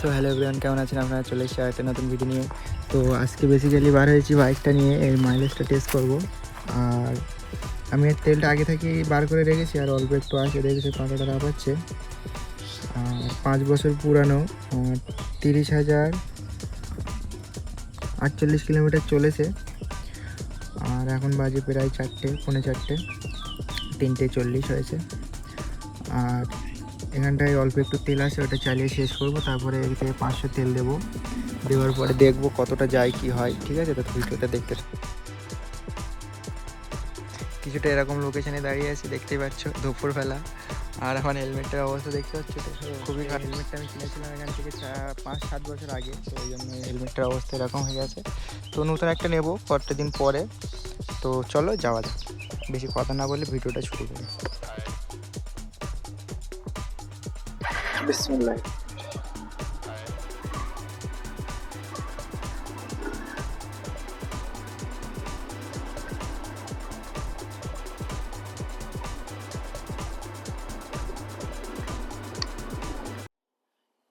So hello everyone, কেমন আছেন আপনারা? চলে এসেছি একটা নতুন ভিডিও নিয়ে। তো আজকে বেসিক্যালি বার হয়েছি বাইকটা নিয়ে, এর মাইলেজটা টেস্ট করব। আর আমি এর তেলটা আগে থেকেই বার করে রেখেছি, আর অল্প একটু আছে, দেখেছি কতটা পাচ্ছে। আর 5 বছর পুরানো, 30,048 চলেছে। আর এখন বাজে প্রায় 4টে, পৌনে 4টে, 3টে 40 হয়েছে। আর এখানটায় অল্প একটু তেল আছে, ওটা চালিয়ে শেষ করব, তারপরে এর থেকে 500 তেল দেবো। দেওয়ার পরে দেখবো কতটা যায় কি হয়। ঠিক আছে, তো ভিডিওটা দেখতে কিছুটা এরকম লোকেশনে দাঁড়িয়ে আছি, দেখতেই পাচ্ছ দুপুরবেলা। আর এখন হেলমেটটার অবস্থা দেখতে পাচ্ছ, তো খুবই খারাপ। হেলমেটটা আমি কিনেছিলাম এখান থেকে 5-7 বছর আগে, তো ওই জন্য হেলমেটটার অবস্থা এরকম হয়ে গেছে। তো নতুন একটা নেবো কয়েকটা দিন পরে। তো চলো যাওয়া যাক, বেশি কথা না বলে ভিডিওটা শুরু করি। বিসমিল্লাহ।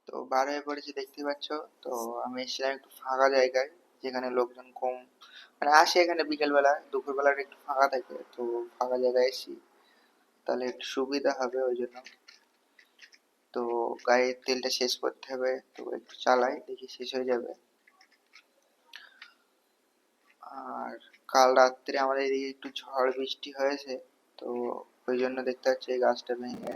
তো বার হয়ে পড়েছি, দেখতে পাচ্ছ। তো আমি এসেছিলাম একটু ফাঁকা জায়গায়, যেখানে লোকজন কম মানে আসে। এখানে বিকেলবেলা দুপুরবেলাটা একটু ফাঁকা থাকে, তো ফাঁকা জায়গায় এসেছি, তাহলে একটু সুবিধা হবে ওই জন্য। তো গাড়ির তেলটা শেষ করতে হবে, তো একটু চালাই, দেখি শেষ হয়ে যাবে। আর কাল রাত্রে আমাদের এদিকে একটু ঝড় বৃষ্টি হয়েছে, তো ওই জন্য দেখতে পাচ্ছি এই গাছটা ভেঙে।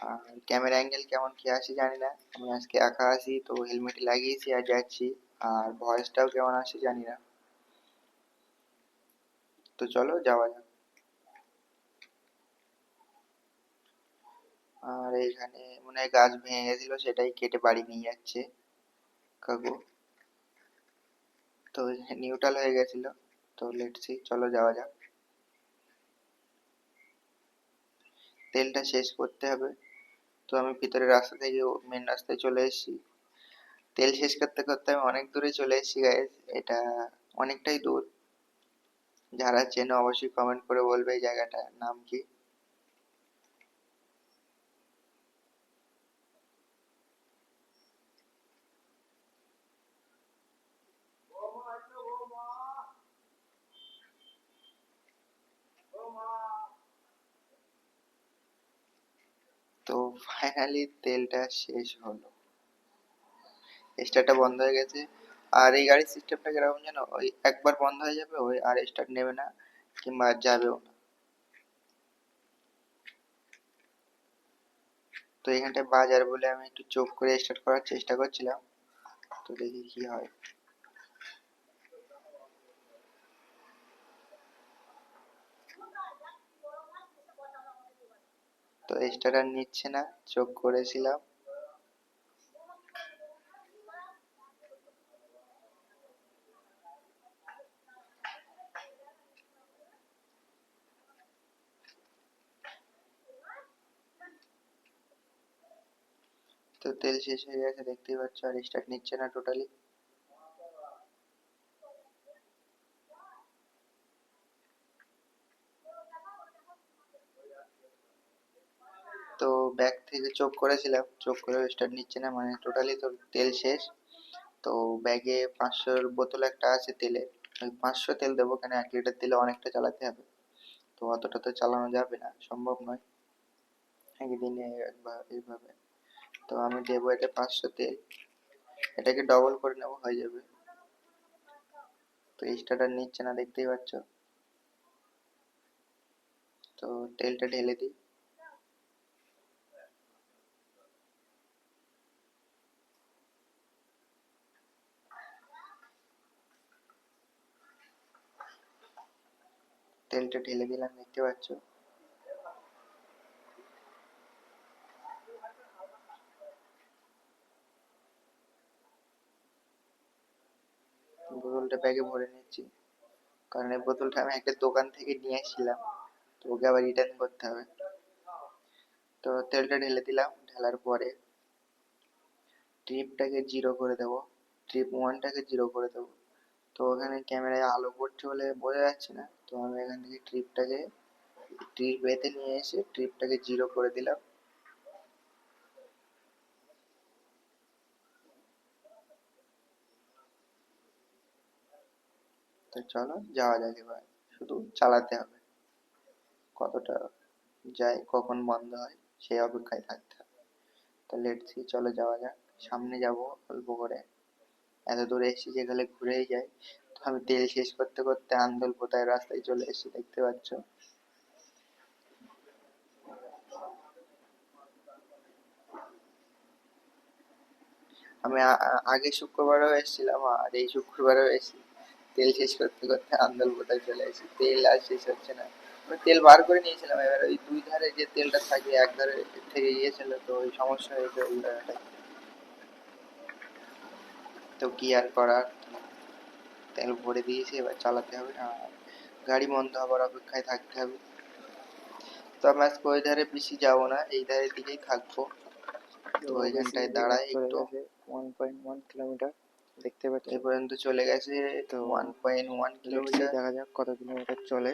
আর ক্যামেরা অ্যাঙ্গেল কেমন কি আসে জানি না, আমি আজকে একা আছি, তো হেলমেট লাগিয়েছি আর যাচ্ছি। আর ভয়েসটাও কেমন আসে জানি না। তো চলো যাওয়া যাক। আর এখানে মনে হয় গাছ ভেঙে গেছিল, সেটাই কেটে বাড়ি নিয়ে যাচ্ছে কাকু। তো নিউট্রাল হয়ে গেছিল। তো লেটস সি, চলো যাওয়া যাক। তেলটা শেষ করতে হবে। তো আমি ভিতরের রাস্তা থেকে মেন রাস্তায় চলে এসেছি। তেল শেষ করতে করতে আমি অনেক দূরে চলে এসেছি গাইস, এটা অনেকটাই দূর। যারা চেনো অবশ্যই কমেন্ট করে বলবে এই জায়গাটার নাম কি। তো ফাইনালি তেলটা শেষ হলো, স্টার্টটা বন্ধ হয়ে গেছে। আর এই গাড়ির সিস্টেমটা কিরকম জানো, ওই একবার বন্ধ হয়ে যাবে, ওই আর স্টার্ট নেবে না, কিংবা যাবেও না। তো এখানটায় বাজার বলে আমি একটু চোখ করে স্টার্ট করার চেষ্টা করছিলাম, তো দেখি কি হয়। তো স্টার্ট আর নিচ্ছে না, চোখ করেছিলাম। তো তেল শেষ হয়ে গেছে, দেখতেই পাচ্ছ, আর স্টার্ট নিচ্ছে না টোটালি। তো ব্যাগ থেকে চোখ করেছিলাম, চোখ করে স্টার্ট নিচ্ছে না, মানে টোটালি তো তেল শেষ। তো ব্যাগে 500 বোতল একটা আছে তেলে, ওই 500 তেল দেবো, কেন 1 লিটার তেলে অনেকটা চালাতে হবে। তো অতটা তো চালানো যাবে না, সম্ভব নয় একদিনে একবার এইভাবে। তো আমি দেবো এটা 500 তেল, এটাকে ডবল করে নেবো, হয়ে যাবে। তো স্টার্টার নিচ্ছে না, দেখতেই পাচ্ছ। তো তেলটা ঢেলে দিই। তেলটা ঢেলে দিলাম, দেখতে পাচ্ছ। বোতলটা ব্যাগে ভরে নিচ্ছি, কারণ এই বোতলটা আমি একটা দোকান থেকে নিয়ে এসেছিলাম, তো ওকে আবার রিটার্ন করতে হবে। তো তেলটা ঢেলে দিলাম, ঢালার পরে ট্রিপটাকে জিরো করে দেবো, ট্রিপ ওয়ানটাকে জিরো করে দেবো। তো ওখানে ক্যামেরায় আলো পড়ছে বলে বোঝা যাচ্ছে না, তো আমি এখান থেকে ট্রিপ এতে নিয়ে এসে ট্রিপটাকে জিরো করে দিলাম। তো চলো যাওয়া যাক, এবার শুধু চালাতে হবে, কতটা যায় কখন বন্ধ হয় সেই অপেক্ষায় থাকতে হবে। তো লেটস সি, চলো যাওয়া যাক। সামনে যাব অল্প করে, এত দূরে এসেছি যেখানে ঘুরেই যাই। তো আমি তেল শেষ করতে করতে আন্দুল পোতায় রাস্তায় চলে এসেছি, দেখতে পাচ্ছ। আমি আগে শুক্রবারও এসেছিলাম আর এই শুক্রবারও এসেছি, তেল শেষ করতে করতে আন্দুল পোতায় চলে এসেছি। তেল আর শেষ হচ্ছে না, আমি তেল বার করে নিয়েছিলাম, এবার ওই দুই ধারে যে তেলটা থাকে এক ধারে থেকে গিয়েছিল, তো ওই সমস্যা হয়েছে ওই জায়গাটায়। তো কি আর করার, তেল ভরে দিয়েছি, এবার চালাতে হবে আর গাড়ি বন্ধ হবার অপেক্ষায় থাকতে হবে। তো আমি আজকে ওই ধারে বেশি যাবো না, এই ধারের দিকেই থাকবো। তো ওইখানটায় দাঁড়াই একটু। 1.1 কিলোমিটার দেখতে পাচ্ছ, এই পর্যন্ত চলে গেছে তো 1.1 কিলোমিটার। দেখা যাক কত কিলোমিটার চলে।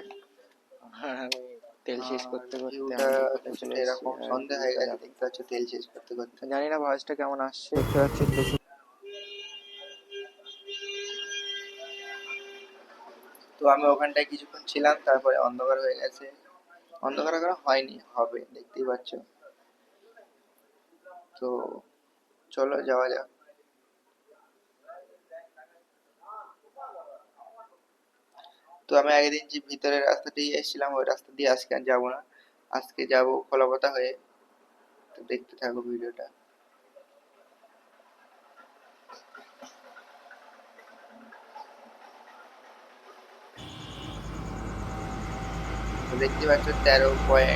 আর আমি তেল শেষ করতে করতে ভিউটা আন্দুল পোতায় চলে কিছুটা এসেছি। এরকম আর সন্ধে হয়ে ভিউটা গেছে, দেখো, দেখতে পাচ্ছ তেল শেষ করতে করতে। জানি না ভয়েসটা কেমন আসছে, দেখতে পাচ্ছি বেশি। তো আমি ওখানটায় কিছুক্ষণ ছিলাম, তারপরে অন্ধকার হয়ে গেছে। অন্ধকার এখনো হয়নি, হবে, দেখতেই পাচ্ছ। তো চলো যাওয়া যাক। তো আমি আগের দিন যে ভিতরের রাস্তা দিয়ে এসেছিলাম ওই রাস্তা দিয়ে আজকে আর যাবো না, আজকে যাবো কলাপাতা হয়ে। তো দেখতে থাকো ভিডিওটা। তো দেখতে পাচ্ছ 13.3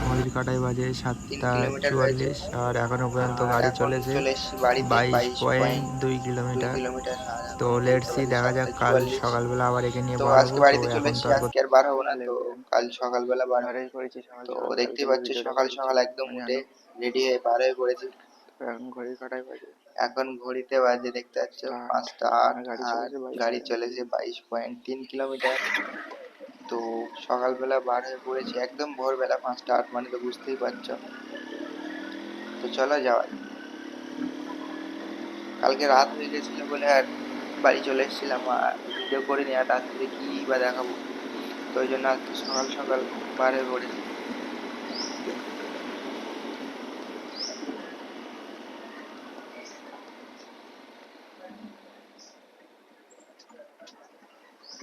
ঘড়ির কাঁটায় বাজে কিলোমিটার হয়েছে। 7:44 আর এখনো পর্যন্ত আর গাড়ি এখন চলেছে চলে এসেছি বাড়িতে, 22.2 22.2 কিলোমিটার। কিলোমিটার। আর তো এখন লেটস ঘড়িতে সি, বাজে দেখা যাক কাল 7:44। সকালবেলা আবার একে নিয়ে তো বার আজকে হবো। তো বাড়িতে চলে এখন তো এসেছি, আর আজকে আর বার হবো না, তাহলে তো কাল সকালবেলা বার হবো। ঘরেই করেছি সকাল তো সকাল, তাই দেখতেই জন্য পাচ্ছ ভিডিওটা সকাল করছি। সকাল একদম মানে উঠে জানো, রেডি হয়ে বার হয়ে পড়েছি। এখন ঘড়ির কাঁটায় বাজে এখন ঘড়িতে বাজে দেখতে পাচ্ছ 5টা 8, 5টা 8। আর গাড়ি আর চলেছে গাড়ি চলেছে 22.3 কিলোমিটার। তো সকালবেলা বার হয়ে পড়েছি, একদম ভোরবেলা 5টা 8, মানে তো বুঝতেই পারছো। তো চলো যাওয়া যাক। কালকে রাত হয়ে গেছিল বলে আর বাড়ি চলে এসেছিলাম, আর ভিডিও করিনি, আর রাত্রে কি বা দেখাবো। তো ওই জন্য আজকে সকাল সকাল বার হয়ে পড়েছি।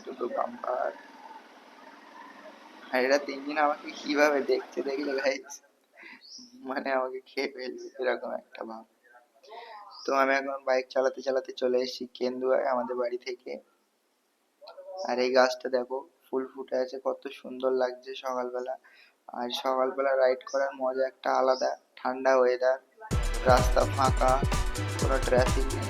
দুটো বাম্পার, আর এরা তিনজন আমাকে কিভাবে দেখছে দেখলে গাইস, মানে আমাকে খেয়ে ফেলবে এরকম একটা ভাব। তো আমি এখন বাইক চালাতে চালাতে চলে এসেছি কেন্দুয়ায় আমাদের বাড়ি থেকে। আর এই গাছটা দেখো ফুল ফুটে আছে, কত সুন্দর লাগছে সকালবেলা। আর সকালবেলা রাইড করার মজা একটা আলাদা, ঠান্ডা ওয়েদার, রাস্তা ফাঁকা, কোনো ট্রাফিক নেই।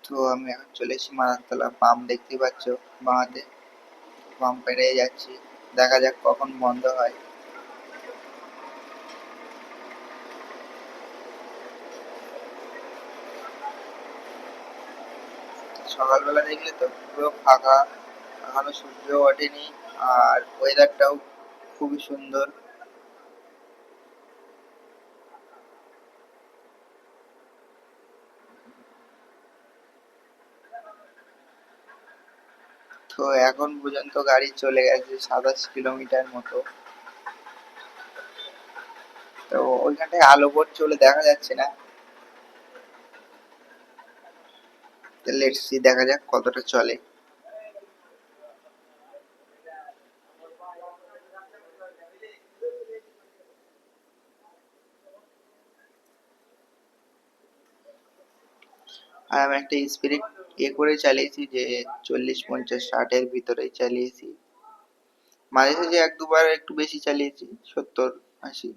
তো আমি এখন চলে এসেছি মাদারতলা পাম্প, দেখতেই পাচ্ছ বাঁহাতে। পাম্প পেরিয়ে যাচ্ছি, দেখা যাক কখন বন্ধ হয়। সকালবেলা দেখলে তো পুরো ফাঁকা, এখনো সূর্য ওঠেনি, আর ওয়েদারটাও খুবই সুন্দর। তো এখন পর্যন্ত গাড়ি চলে গেছে 27 কিলোমিটার মতো। তো ওইখানটায় আলো পড়ছে বলে দেখা যাচ্ছে না। লেটস সি, দেখা যাক কতটা চলে। আর আমি একটা স্পিরিট করে চালিয়েছি, যে 40 50 60 এর ভিতরেই চালিয়েছি। মাঝে সাঝে এক দুবার একটু বেশি চালিয়েছি, 70 80,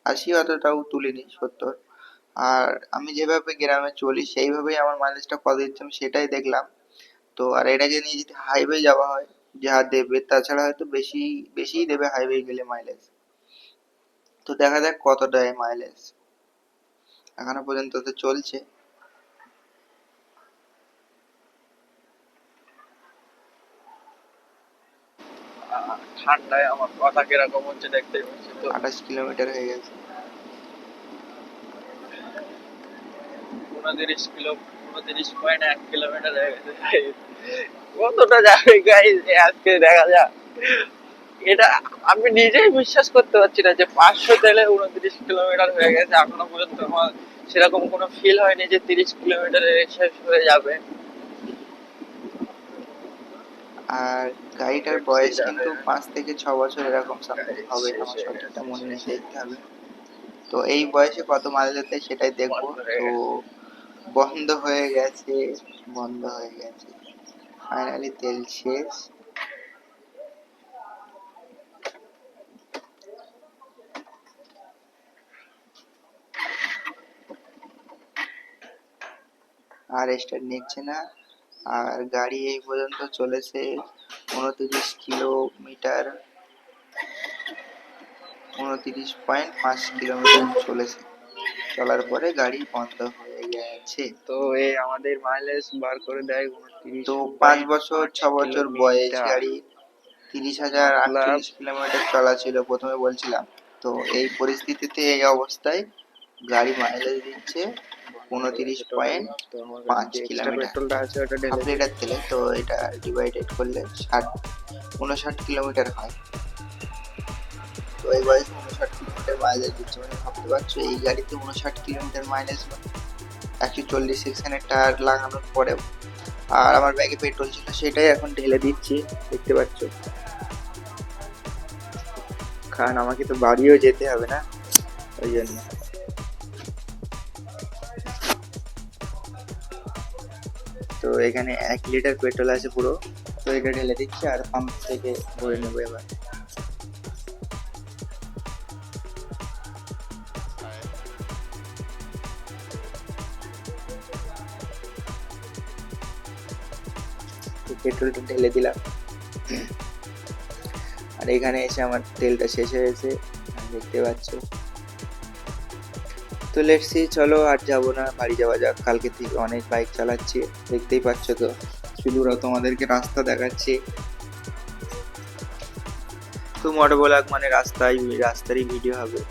80 অতটাও তুলিনি, 70। আর আমি যেভাবে গ্রামে চলি সেইভাবেই আমার মাইলেজটা কত দিচ্ছে আমি সেটাই দেখলাম। তো আর এটাকে নিয়ে যদি হাইওয়ে যাওয়া হয় যা দেবে, তাছাড়া হয়তো বেশিই দেবে হাইওয়ে গেলে মাইলেজ। তো দেখা যাক কত দেয় মাইলেজ, এখনো পর্যন্ত তো চলছে। ঠান্ডায় আমার কথা কিরকম হচ্ছে দেখতেই পাচ্ছি তো। 28 কিলোমিটার হয়ে গেছে। 29 কিলো, 29.1 কিলোমিটার হয়ে গেছে। কতটা যাবে গাইস আজকে দেখা যাক। এটা আমি নিজেই বিশ্বাস করতে পারছি না যে 500 তেলে 29 কিলোমিটার হয়ে গেছে। এখনো পর্যন্ত আমার সেরকম কোনো ফিল হয়নি যে 30 কিলোমিটারে শেষ হয়ে যাবে। আর গাড়িটার বয়স কিন্তু 5 থেকে 6 বছর এরকম সামথিং হবে, আমার সঠিকটা মনে নেই, দেখতে হবে। তো এই বয়সে কত মাইলেজ দেয় সেটাই দেখবো। বন্ধ হয়ে তো গেছে। বন্ধ হয়ে গেছে, বন্ধ হয়ে গেছে, ফাইনালি তেল শেষ। আর স্টার্ট নিচ্ছে না। আর গাড়ি এই পর্যন্ত চলেছে 29 কিলোমিটার, 29.5 কিলোমিটার চলেছে। চলার পরে গাড়ি বন্ধ হয়ে গেছে। তো এই আমাদের মাইলেজ বার করে দেয় তো 29.5 5 বছর বয়স কিলোমিটার। গাড়ি, 30,048 মতলব কিলোমিটার চলা ছিল প্রথমে বলছিলাম। তো এই পরিস্থিতিতে এই অবস্থায় গাড়ি মাইলেজ দিচ্ছে বন্ধ হয়ে গেছে টোটালি। তো আমার কাছে পাঁচ যে এক্সট্রা কিলোমিটার পেট্রোলটা আছে ওটা হাফ ঢেলে দিই। লিটার তেলে। তো এটা ডিভাইডেড করলে 59 কিলোমিটার হয়। তো এই বয়সে 59 কিলোমিটার মাইলেজ দিচ্ছে, মানে ভাবতে পারছো এই গাড়িতে 59 কিলোমিটার মাইলেজ, 140 সেকশনের টায়ার লাগানোর পরেও। আর আমার ব্যাগে পেট্রোল ছিল সেটাই এখন ঢেলে দিচ্ছি, দেখতে পাচ্ছ, কারণ আমাকে তো বাড়িও যেতে হবে না, ওই জন্য। তো এখানে 1 লিটার পেট্রোল আছে পুরো, তো এটা ঢেলে দিচ্ছি আর পাম্প থেকে ভরে নেবো এবার। তো পেট্রোলটা ঢেলে দিলাম, আর এখানে এসে আমার তেলটা শেষ হয়ে গেছে, দেখতে পাচ্ছ। তো লেটস সি, চলো আর যাবো না, বাড়ি যাওয়া যাক। কালকে থেকে অনেক বাইক চালাচ্ছি, দেখতেই পাচ্ছ তো, শুধু তোমাদেরকে রাস্তা দেখাচ্ছি। তো মোটো ব্লগ মানে রাস্তারই ভিডিও হবে।